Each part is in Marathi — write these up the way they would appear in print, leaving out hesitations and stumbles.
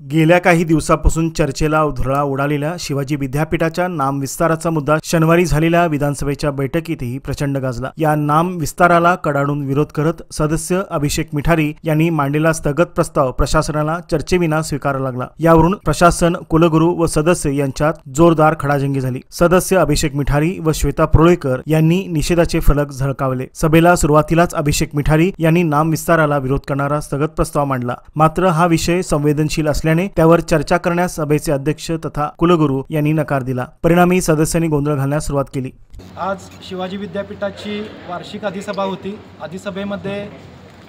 गेल्या काही दिवसापासून चर्चेला धुरळा उडालेल्या शिवाजी विद्यापीठाच्या नामविस्ताराचा मुद्दा शनिवारी झालेल्या विधानसभेच्या बैठकीतही प्रचंड गाजला। या नामविस्ताराला कडाडून विरोध करत सदस्य अभिषेक मिठारी यांनी मांडलेला स्थगत प्रस्ताव प्रशासनाला चर्चेविना स्वीकारावा लागला। यावरून प्रशासन, कुलगुरू व सदस्य यांच्यात जोरदार खडाजंगी झाली। सदस्य अभिषेक मिठारी व श्वेता पुरोळेकर यांनी निषेधाचे फलक झळकावले। सभेला सुरुवातीलाच अभिषेक मिठारी यांनी नामविस्ताराला विरोध करणारा स्थगत प्रस्ताव मांडला। मात्र हा विषय संवेदनशील असल्याने त्यावर चर्चा करण्यास सभेचे अध्यक्ष तथा कुलगुरू यांनी नकार दिला। परिणामी सदस्यांनी गोंधळ घालण्यास सुरुवात केली। आज शिवाजी विद्यापीठाची वार्षिक अधिसभा होती। अधिसभेमध्ये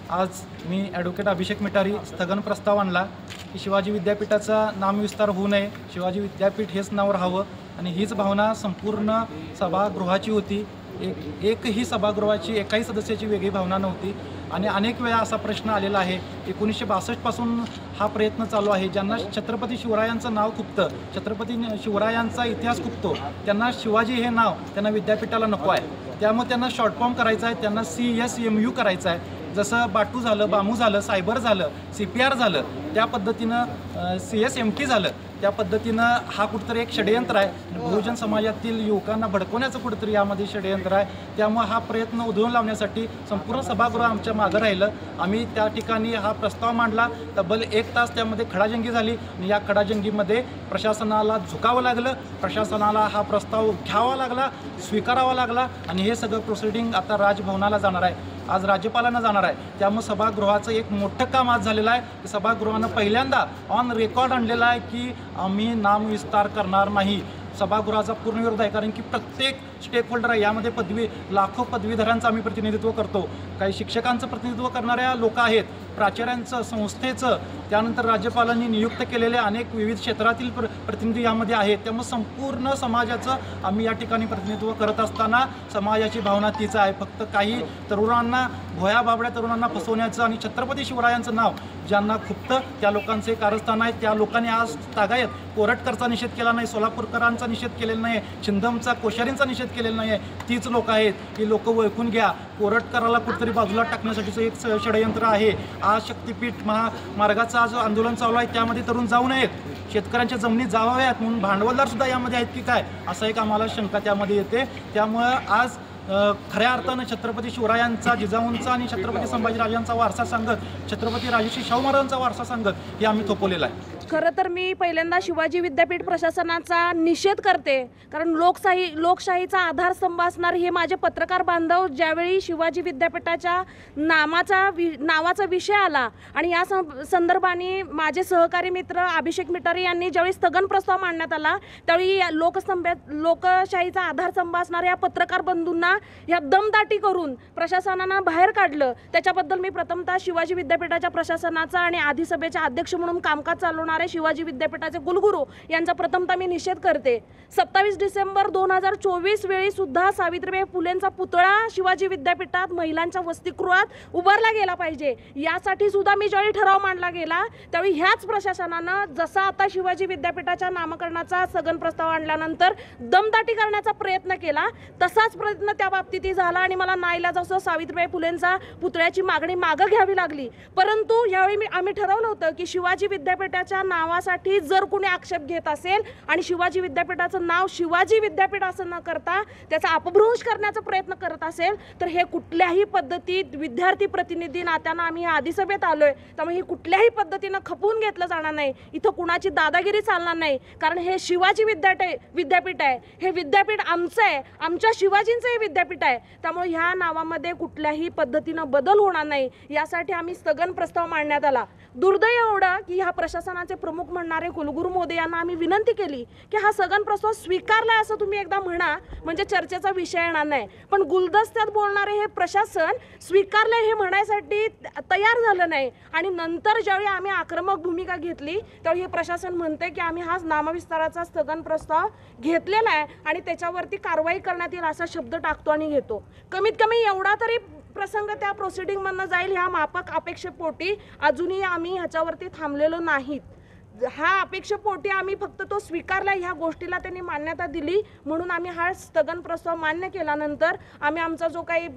आज मी ॲडव्होकेट अभिषेक मिठारी स्थगन प्रस्ताव आणला की शिवाजी विद्यापीठाचा नामविस्तार होऊ नये, शिवाजी विद्यापीठ हेच नाव राहावं आणि हीच भावना संपूर्ण सभागृहाची होती। एकही सभागृहाची एकाही सदस्याची वेगळी भावना नव्हती आणि अनेक वेळा असा प्रश्न आलेला आहे। 1962 पासून हा प्रयत्न चालू आहे। ज्यांना छत्रपती शिवरायांचं नाव खुपतं, छत्रपती शिवरायांचा इतिहास खुपतो, त्यांना शिवाजी हे नाव त्यांना विद्यापीठाला नको आहे। त्यामुळे त्यांना शॉर्ट फॉर्म करायचा आहे, त्यांना CSMU करायचं आहे। जसं बाटू झालं, बामू झालं, सायबर झालं, CPR झालं, त्या पद्धतीनं CSMT झालं, त्या पद्धतीनं हा कुठंतरी एक षडयंत्र आहे। बहुजन समाजातील युवकांना भडकवण्याचं कुठंतरी यामध्ये षडयंत्र आहे। त्यामुळे हा प्रयत्न उधळून लावण्यासाठी संपूर्ण सभागृह आमच्या मागं राहिलं। आम्ही त्या ठिकाणी हा प्रस्ताव मांडला। तब्बल 1 तास त्यामध्ये खडाजंगी झाली आणि या खडाजंगीमध्ये प्रशासनाला झुकावं लागलं, प्रशासनाला हा प्रस्ताव घ्यावा लागला, स्वीकारावा लागला आणि हे सगळं प्रोसिडिंग आता राजभवनाला जाणार आहे, आज राज्यपालांना जाणार आहे। त्यामुळे सभागृहाचं एक मोठं काम आज झालेलं आहे की सभागृहानं पहिल्यांदा ऑन रेकॉर्ड आणलेलं आहे की आम्ही नामविस्तार करणार नाही। सभागृहाचा पूर्ण विरोध आहे, कारण की प्रत्येक स्टेक होल्डर आहे यामध्ये लाखो पदवीधरांचं आम्ही प्रतिनिधित्व करतो। काही शिक्षकांचं प्रतिनिधित्व करणाऱ्या लोक आहेत, प्राचार्यांचं, संस्थेचं, त्यानंतर राज्यपालांनी नियुक्त केलेले अनेक विविध क्षेत्रातील प्रतिनिधी यामध्ये आहेत। त्यामुळे संपूर्ण समाजाचं आम्ही या ठिकाणी प्रतिनिधित्व करत असताना समाजाची भावना तीच आहे। फक्त काही तरुणांना, भोया बाबड्या तरुणांना फसवण्याचं आणि छत्रपती शिवरायांचं नाव ज्यांना खुपतं त्या लोकांचे कारस्थान आहे। त्या लोकांनी आज तागायत कोरटकरचा निषेध केला नाही, सोलापूरकरांचा निषेध केलेला नाही, छिंदमचा, कोश्यारींचा निषेध केलेला नाही। तीच लोक आहेत, ही लोक ओळखून घ्या। कोरटकराला कुठेतरी बाजूला टाकण्यासाठीचं एक षडयंत्र आहे। आज शक्तीपीठ महामार्गाचं आज आंदोलन चालू आहे, त्यामध्ये तरुण जाऊ नयेत, शेतकऱ्यांच्या जमिनी जावाव्यात म्हणून भांडवलदार सुद्धा यामध्ये आहेत की काय, असा एक आम्हाला शंका त्यामध्ये येते। त्यामुळं आज खऱ्या अर्थानं छत्रपती शिवरायांचा, जिजाऊंचा आणि छत्रपती संभाजीराजांचा वारसा सांगत, छत्रपती राजर्षी शाहू महाराजांचा वारसा सांगत हे आम्ही थोपवलेला आहे। खरं तर मी पहिल्यांदा शिवाजी विद्यापीठ प्रशासनाचा निषेध करते, कारण लोकशाहीचा आधारस्तंभ असणार हे माझे पत्रकार बांधव ज्यावेळी शिवाजी विद्यापीठाच्या नावाचा विषय आला आणि या संदर्भाने माझे सहकारी मित्र अभिषेक मिठारी यांनी ज्यावेळी स्थगन प्रस्ताव मांडण्यात आला त्यावेळी लोकशाहीचा आधारस्तंभ असणाऱ्या या पत्रकार बंधूंना या दमदाटी करून प्रशासनानं बाहेर काढलं। त्याच्याबद्दल मी प्रथमतः शिवाजी विद्यापीठाच्या प्रशासनाचा आणि अधिसभेचे अध्यक्ष म्हणून कामकाज चालवणारे शिवाजी विद्यापीठाचे कुलगुरू यांचा प्रथमतः मी निषेध करते। 27 डिसेंबर 2024 वेळी सुद्धा सावित्रीबाई फुलेंचा पुतळा शिवाजी विद्यापीठात महिलांच्या वसतिगृहात उभारला गेला पाहिजे, यासाठी सुद्धा मी ज्यावेळी ठराव मांडला गेला त्यावेळी ह्याच प्रशासनानं जसा आता शिवाजी विद्यापीठाच्या नामकरणाचा स्थगन प्रस्ताव आणल्यानंतर दमदाटी करण्याचा प्रयत्न केला, तसाच प्रयत्न त्या बाबतीतही झाला आणि मला नाईलाजास्तव सावित्रीबाई फुलेंचा पुतळ्याची मागणी मागे घ्यावी लागली। परंतु यावेळी आम्ही ठरवलं होतं की शिवाजी विद्यापीठाच्या नावासाठी जर कोणी आक्षेप घेत असेल आणि शिवाजी विद्यापीठाचं नाव शिवाजी विद्यापीठ असं न करता त्याचा अपभ्रंश करण्याचा प्रयत्न करत असेल तर हे कुठल्याही पद्धतीत विद्यार्थी प्रतिनिधी नात्यानं आम्ही या अधिसभेत आलोय, त्यामुळे हे कुठल्याही पद्धतीनं खपवून घेतलं जाणार नाही। इथं कुणाची दादागिरी चालणार नाही, कारण हे शिवाजी विद्यापीठ आहे, हे विद्यापीठ आमचं आहे, आमच्या शिवाजींचं हे विद्यापीठ आहे। त्यामुळे ह्या नावामध्ये कुठल्याही पद्धतीनं बदल होणार नाही, यासाठी आम्ही स्थगन प्रस्ताव मांडण्यात आला। दुर्दैव एवढं की ह्या प्रशासनाचे प्रमुख म्हणणारे कुलगुरू महोदय यांना आम्ही विनंती केली की हा स्थगन प्रस्ताव स्वीकारलाय असं तुम्ही एकदा म्हणा, म्हणजे चर्चेचा विषय येणार नाही। पण गुलदस्त्यात बोलणारे हे प्रशासन स्वीकारले हे म्हणायसाठी तयार झालं नाही आणि नंतर ज्यावेळी आम्ही आक्रमक भूमिका घेतली त्यावेळी हे प्रशासन म्हणते की आम्ही हा नामविस्ताराचा स्थगन प्रस्ताव घेतलेला आहे आणि त्याच्यावरती कारवाई करण्यात येईल असा शब्द टाकतो आणि घेतो। कमीत कमी एवढा तरी प्रसंग त्या प्रोसिडिंगमधनं जाईल ह्या माफक अपेक्षेपोटी अजूनही आम्ही ह्याच्यावरती थांबलेलो नाहीत। ह्या अपेक्षेपोटी आम्ही फक्त तो स्वीकारला, ह्या गोष्टीला त्यांनी मान्यता दिली म्हणून आम्ही हा स्थगन प्रस्ताव मान्य केल्यानंतर आम्ही आमचा जो काही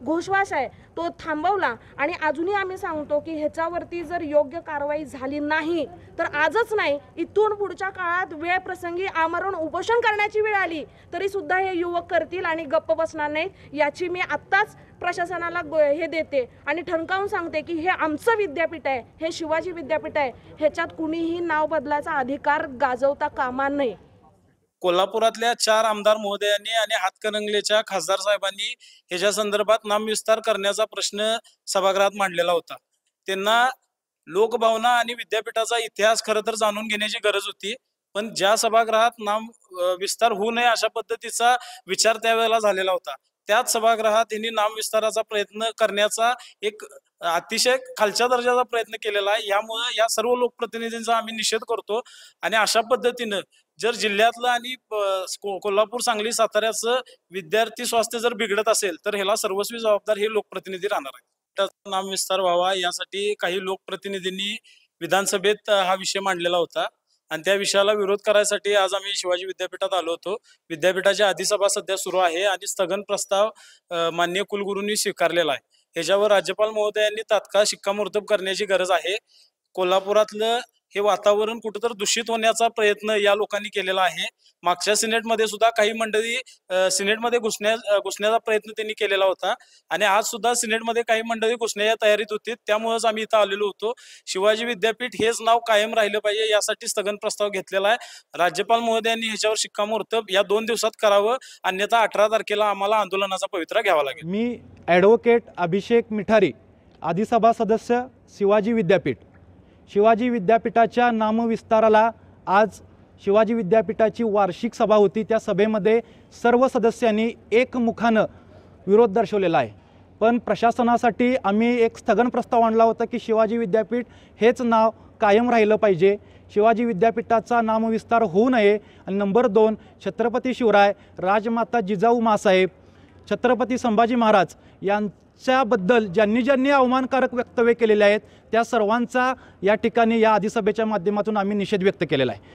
घोषवास आहे तो थांबवला। आणि अजूनही आम्ही सांगतो की ह्याच्यावरती जर योग्य कारवाई झाली नाही तर आजच नाही, इथून पुढच्या काळात वेळ प्रसंगी आमरण उपोषण करण्याची वेळ आली तरी सुद्धा हे युवक करतील आणि गप्प बसणार नाहीत। याची मी आत्ताच प्रशासनाला हे देते आणि ठणकावून सांगते की हे आमचं विद्यापीठ आहे, हे शिवाजी विद्यापीठ आहे, ह्याच्यात कुणीही नाव बदलायचा अधिकार गाजवता कामा नये। कोल्हापुरातल्या 4 आमदार महोदयांनी आणि हातकणंगलेच्या खासदार साहेबांनी ह्याच्या संदर्भात नामविस्तार करण्याचा प्रश्न सभागृहात मांडलेला होता। त्यांना लोकभावना आणि विद्यापीठाचा इतिहास खरं तर जाणून घेण्याची गरज होती, पण ज्या सभागृहात नाम विस्तार होऊ नये अशा पद्धतीचा विचार त्यावेळेला झालेला होता, त्याच सभागृहात त्यांनी नामविस्ताराचा प्रयत्न करण्याचा एक अतिशय खालच्या दर्जाचा प्रयत्न केलेला आहे। यामुळे या सर्व लोकप्रतिनिधींचा आम्ही निषेध करतो आणि अशा पद्धतीनं जर जिल्ह्यातलं आणि कोल्हापूर, सांगली, साताऱ्याचं विद्यार्थी स्वास्थ्य जर बिघडत असेल तर ह्याला सर्वस्वी जबाबदार हे लोकप्रतिनिधी राहणार आहे। त्याचा नामविस्तार व्हावा यासाठी काही लोकप्रतिनिधींनी विधानसभेत हा विषय मांडलेला होता आणि त्या विषयाला विरोध करायसाठी आज आम्ही शिवाजी विद्यापीठात आलो होतो। विद्यापीठाची अधिसभा सध्या सुरू आहे आणि स्थगन प्रस्ताव माननीय कुलगुरूंनी स्वीकारलेला आहे। ह्याच्यावर राज्यपाल महोदयांनी तात्काळ शिक्कामोर्तब करण्याची गरज आहे। कोल्हापुरातलं हे वातावरण कुठेतरी दूषित होण्याचा प्रयत्न या लोकांनी केलेला आहे। मागच्या सिनेटमध्ये सुद्धा काही मंडळी सिनेटमध्ये घुसण्याचा प्रयत्न त्यांनी केलेला होता आणि आज सुद्धा सिनेटमध्ये काही मंडळी घुसण्याच्या तयारीत होती। त्यामुळेच आम्ही इथं आलेलो होतो। शिवाजी विद्यापीठ हेच नाव कायम राहिलं पाहिजे यासाठी स्थगन प्रस्ताव घेतलेला आहे। राज्यपाल महोदयांनी ह्याच्यावर शिक्कामोर्तब या 2 दिवसात करावं, अन्यथा 18 तारखेला आम्हाला आंदोलनाचा पवित्रा घ्यावा लागेल। मी ॲडव्होकेट अभिषेक मिठारी, अधिसभा सदस्य, शिवाजी विद्यापीठ। शिवाजी विद्यापीठाच्या नामविस्ताराला आज शिवाजी विद्यापीठाची वार्षिक सभा होती। त्या सभेमध्ये सर्व सदस्यांनी एकमुखानं विरोध दर्शवलेला आहे, पण प्रशासनासाठी आम्ही एक स्थगन प्रस्ताव आणला होता की शिवाजी विद्यापीठ हेच नाव कायम राहिलं पाहिजे, शिवाजी विद्यापीठाचा नामविस्तार होऊ नये। आणि नंबर 2, छत्रपती शिवराय, राजमाता जिजाऊ माँसाहेब, छत्रपती संभाजी महाराज यांच्याबद्दल ज्यांनी अवमानकारक वक्तव्य केलेले आहेत त्या सर्वांचा या ठिकाणी या अधिसभेच्या माध्यमातून आम्ही निषेध व्यक्त केलेला आहे।